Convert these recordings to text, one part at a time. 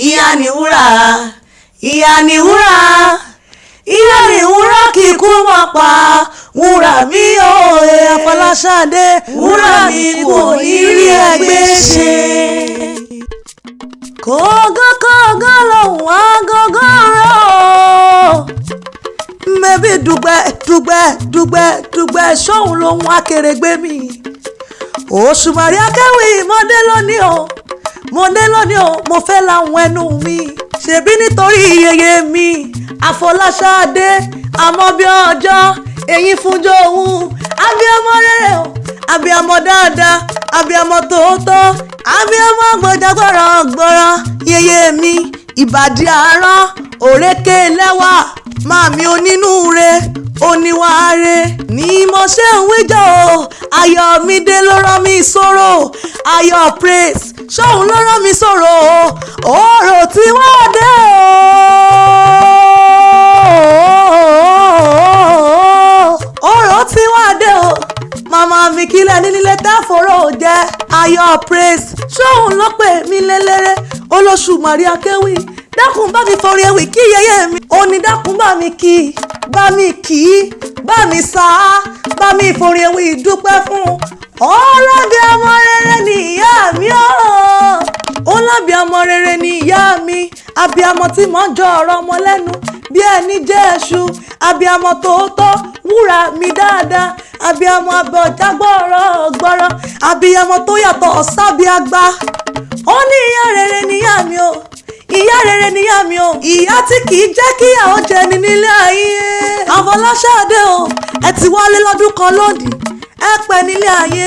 ìyá ni wúrà, ìyá ni wúrà, ìyá ni wúrà kì í kú mọ́ pa. Wúrà mi ò Afọláṣadé, wúrà mi kò ní rí ẹgbẹ́ ṣe. Kọ̀ọ̀gán lòun agogo rọ̀. Mẹ́bí dùgbẹ́ sóhun lòun akèrègbè mi. Òṣùmàrè Akéwì mọ́dé lónìí o, mo fẹ́ láwọn ẹnu mi. Ṣebí nítorí yèyé mi Afọláṣadé, àmọ́ bí ọjọ́ èyí fúnjọ òun. Abiyamọ rere o, abiyamọ dáadáa, abiyamọ tòótọ́, abiyamọ gbọ̀jà gbọ̀rọ̀ yèyé mi ìbàdí àárọ̀ òrékè lẹ́wà. Màmí onínúure oníwàre ni mo ṣe ń wíjọ o. Ayọ̀mídé ló rán mi sọ̀rọ̀, Ayọ̀ praise ṣóun ló rán mi sọ̀rọ̀ o. Ọ̀rọ̀ tí wọ́n dé o, ọ̀rọ̀ tí wọ́n dé o. Màmá mi kílẹ̀ nílé táfòrò jẹ́ Ayọ̀ praise ṣóun ló pè mí lélẹ́rẹ́. Olóṣùmàrè Akéwì dákun bá mi forí ewì kí yẹyẹ mi. Ó ní dákun bá mi kí, bá mi kí, bá mi sá, bá mi forí ewì dúpẹ́ fún. Ọlábíamọ rere ni ìyá mi o. Ọlábíamọ rere ni ìyá mi. Abíamọ tí mò ń jọ ọ̀rọ̀ ọmọ lẹ́nu bí ẹni jẹ́ ẹṣu. Abíamọ tòótọ́, wúrà mi dáadáa. Abíamọ abọ̀já gbọ́rọ̀. Abíamọ tó yàtọ̀ sábíagbá. Ó ní ìyá rere ni ìyá mi o. Ìyá rere ni ìyá mi o. Ìyá tí kìí jẹ́ kíyàwó jẹni nílé ayé. Afọláṣadé o, ẹ ti wálé lọ́dún kan lónìí. Ẹ pẹ́ nílé ayé,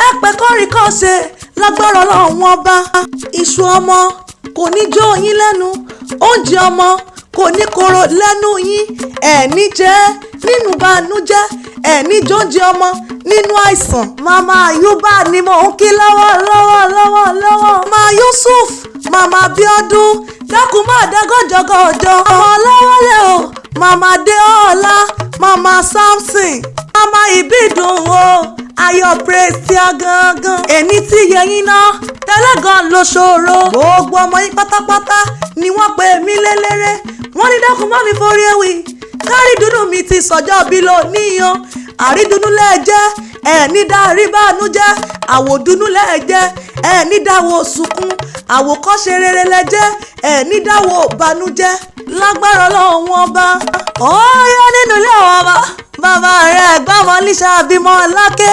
ẹ pẹ́ kọ́rin kọ́ ṣe lágbára Ọlọ́run ọba. Iṣu ọmọ kò ní jó yín lẹ́nu, oúnjẹ ọmọ kò ní korò lẹ́nu yín. Ẹ̀ní jẹ́ nínú bànújẹ́, ẹ̀ní jóúnjẹ ọmọ nínú àìsàn. Màmá Ayuba ni mò ń kí lọ́wọ́. Màmá Yusuf, Màmá Bíọ́dún, dákun má dágọ́jọ́gọ́jọ́. Ọmọ Ọláwálé o, Màmá Déọlá, Màmá Samson, Màmá Ìbídùn o. Ayọ̀ praise tí a gangan. Èní tí yẹyin náà tẹ́lẹ̀ gan ló ṣòro. Gbogbo ọmọ yín pátápátá ni wọ́n pè mí lélẹ́rẹ́. Wọ́n ní dákun má mi forí ewì. Kárí dúdú mi ti sọjọ́ bí lò níyan. Àrídùnnú lẹ́ẹ̀jẹ́, ẹ̀ní dá àríbànújẹ́. Àwòdùnnú lẹ́ẹ̀jẹ́, ẹ̀ní dáwọ́ sunkún. Àwòkọ́ṣe rere lẹ́jẹ́, ẹ̀ní dáwọ́ bànújẹ́. Lágbára Ọlọ́run ọba. Ọ̀yọ́ nínú ilé ọba. Bàbá rẹ̀ gbọ́mọ líṣà bímọ lákè.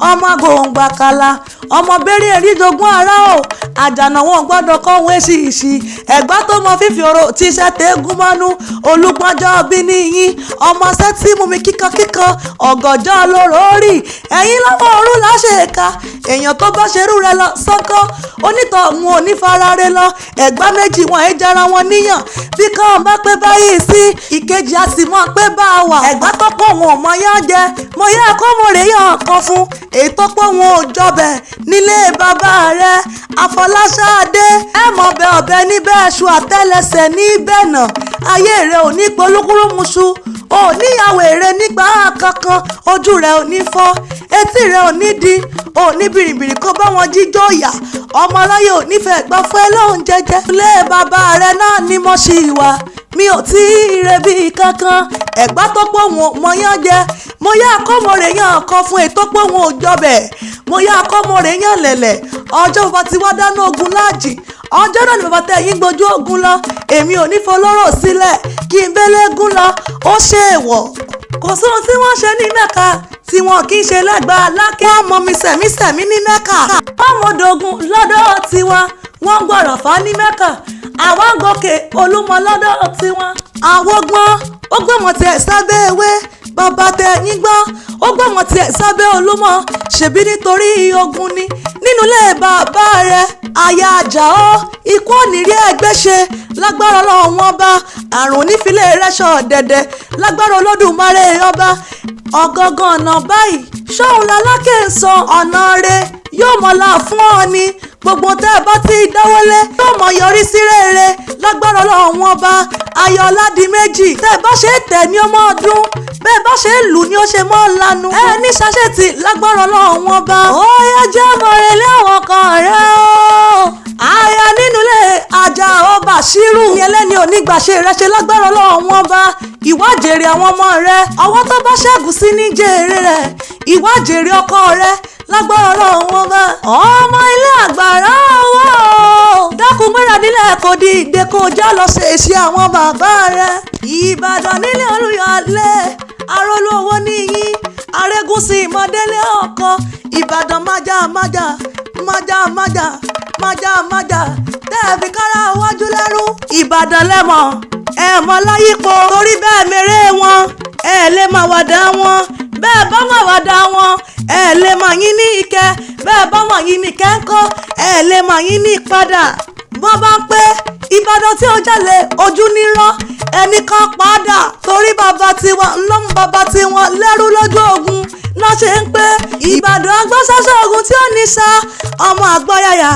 Ọmọ gbòǹgbàkàlà, ọmọ bẹ́rẹ̀ eríjogún ara o. Àjànà wọn gbọ́dọ̀ kọ́ wọn èsì. Ẹ̀gbá tó mọ fífi ọ̀rọ̀ tí iṣẹ́ tẹ́gùn mọ́nú. Olùpọ́njọ́ bí níyìn. Ọmọ sẹ́tí mú mi kíkan. Ọ̀gànjọ́ lóró rì. Ẹ̀yin lọ́wọ́ òru láṣẹ̀ka. Èèyàn tó bá ṣerú rẹ̀ lọ sọ́kọ́. Onítọ̀hún ò ní farare lọ. Ẹ̀gbá méjì wọn ẹ̀ jara wọn níyàn. Bí kan bá pé báyìí sí, ìkejì á sì mọ̀ pé bá a wà. Ẹ̀gbá tó pọ̀ wọn ò mọ yán jẹ. Mo yá kó mo rè yàn kan fún. Èyí tó pọ̀ wọn ò jọbẹ̀ nílé bàbá rẹ̀ Afọláṣadé. Ẹ mọ̀ bẹ ọ̀bẹ níbẹ̀ ṣu àtẹ́lẹsẹ̀ níbẹ̀ náà. Ayé rẹ̀ ò ní polúkúrúmuṣu. Ò níyàwó èrè nígbà kankan. Ojú rẹ̀ ò ní fọ́, etí rẹ̀ ò ní di. Ò ní bìrìbìrì kó bá wọn jíjó ìyà. Ọmọ aláyé ò nífẹ̀ẹ́ gbọ́ fún ẹ lóhùn jẹjẹ. Ilé bàbá rẹ̀ náà ni mo ṣì wà. Mi ò tí ì rebi kankan. Ẹ̀gbá tó pọ̀ wọn mọ yán jẹ. Mo yá akọ́mọ̀rè yàn kan fún ètò pọ̀ wọn ò jọbẹ̀. Mo yá akọ́mọ̀rè yàn lẹ̀lẹ̀. Ọjọ́ bàbá ti wá dáná ogun láàjì. Ọjọ́ náà ni bàbá tẹ yín gbójú ogun lọ. Èmi ò ní fọlọ́rọ̀ sílẹ̀ kí n bẹ́lẹ́gún lọ. Ó ṣe èèwọ̀. Kò sóhun tí wọ́n ṣe ní Mẹ́kà tí wọn kì í ṣe lẹ́gbàá lákẹ́. Wọ́n mọ mi sẹ̀mí ní Mẹ́kà. Ọmọdógún lọ́dọ̀ tiwa. Wọ́n gbọ́dọ̀ fà ní Mẹ́kà. Àwọn gòkè Olúmọ lọ́dọ̀ tiwọn. Àwọn gbọ́n ó gbọ́mọ tiẹ̀ sábẹ́ ewé. Bàbá tẹ yín gbọ́ ó gbọ́mọ tiẹ̀ sábẹ́ Olúmọ. Ṣèbí nítorí ogun ni nínú ilé bàbá rẹ̀. Àyà àjà ọ́ ikú ònírí ẹgbẹ́ ṣe. Lágbára Ọlọ́run ọba. Àrùn onífilé rẹ́ṣọ̀ dẹ̀dẹ̀. Lágbára Olódùmarè ọba. Ọ̀gángan ọ̀nà báyìí ṣóun lálákè ń sọ ọ̀nà rẹ̀ yóò mọ̀lá fún ọ ni. Gbogbo tẹ́ ẹ bá ti dáwọ́lé yóò mọ̀ yọrí sí rere. Lágbára Ọlọ́run ọba. Ayọ̀ Ọládìméjì tẹ́ ẹ bá ṣe tẹ̀ ní ọmọ ọdún. Bẹ́ẹ̀ bá ṣe lù ní ó ṣe mọ́ lanu. Ẹ ní ṣàṣetì lágbára Ọlọ́run ọba. Ó yá jẹ́ mọ̀rẹ́lẹ́ àwọn kan rẹ̀ o. Aya nínú ilé ajá ọba àṣírù ẹlẹ́ni onígbàṣe rẹ ṣe lágbára Ọlọ́run wọn bá ìwà jèrè àwọn ọmọ rẹ ọwọ́ tó bá ṣẹ́gun sí ní jèrè rẹ ìwà jèrè ọkọ rẹ lágbára Ọlọ́run wọn bá. ọmọ ilé àgbàrá owó dákun gbéra nílẹ̀ kò di ìgbé kó já lọ ṣe èsì àwọn bàbá rẹ. Ìbàdàn nílé Olúyọ̀lé arólú owó níyìn arégúnsí ìmọ̀délé ọkọ Ìbàdàn májà tẹ́ẹ̀fì kára wájú lẹ́rú. Ìbàdàn lẹ́mọ̀ ẹ̀mọ́ láyípo torí bẹ́ẹ̀ mèrè wọn lè máa wàdà wọn bẹ́ẹ̀ bá máa wàdà wọn lè máa yín ní ike bẹ́ẹ̀ bá máa yín ní kẹ́ńkọ́ lè máa yín ní padà. wọ́n bá ń pé Ìbàdàn tí ó jalè ojú nírọ́ ẹnìkan padà torí bàbá tiwọn ńlọ́mú bàbá tiwọn lẹ́rú lójú ogun náà ṣe ń pé Ìbàdàn agbọ́sọ́sọ́ ogun tí ó ní sá ọmọ àgbọ́yàyà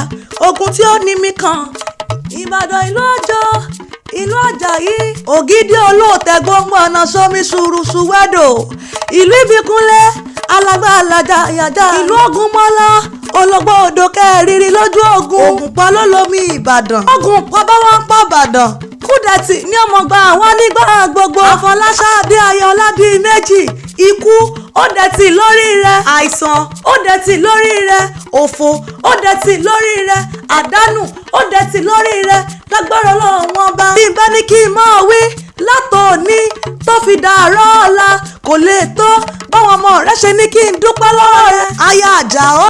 ogun tí ó ní mi kan. Ìbàdàn ìlú ọjọ́ ìlú Àjàyí ògidì olóòtẹ́ gbogbo ọ̀nà sómi ṣùrùṣù wẹ́dọ̀ ìlú Ìbíkúnlé alágbá alájà ìyàjà ìlú Ògúnmọ́lá ológbò odò kẹrìírí lójú ogun Ògùnpá ló lomi Ìbàdàn Ògùnpá bá wọn pa Ìbàdàn Kúdẹ̀tì ní ọmọ gba àwọn nígbà gbogbo Àfọláṣadé Ayọ̀ládé méjì ikú ó dẹ̀tì lórí rẹ àìsàn ó dẹ̀tì lórí rẹ òfò ó dẹ̀tì lórí rẹ àdánù ó dẹ̀tì lórí rẹ lágbára Ọlọ́run wọn bá. bí n bá ní kí n máa wí látòní tó fi dàárọ̀ ọ̀la kò lè tó báwọn ọmọ rẹ ṣe ní kí n dúpẹ́ lọ́wọ́ rẹ. aya Àjàó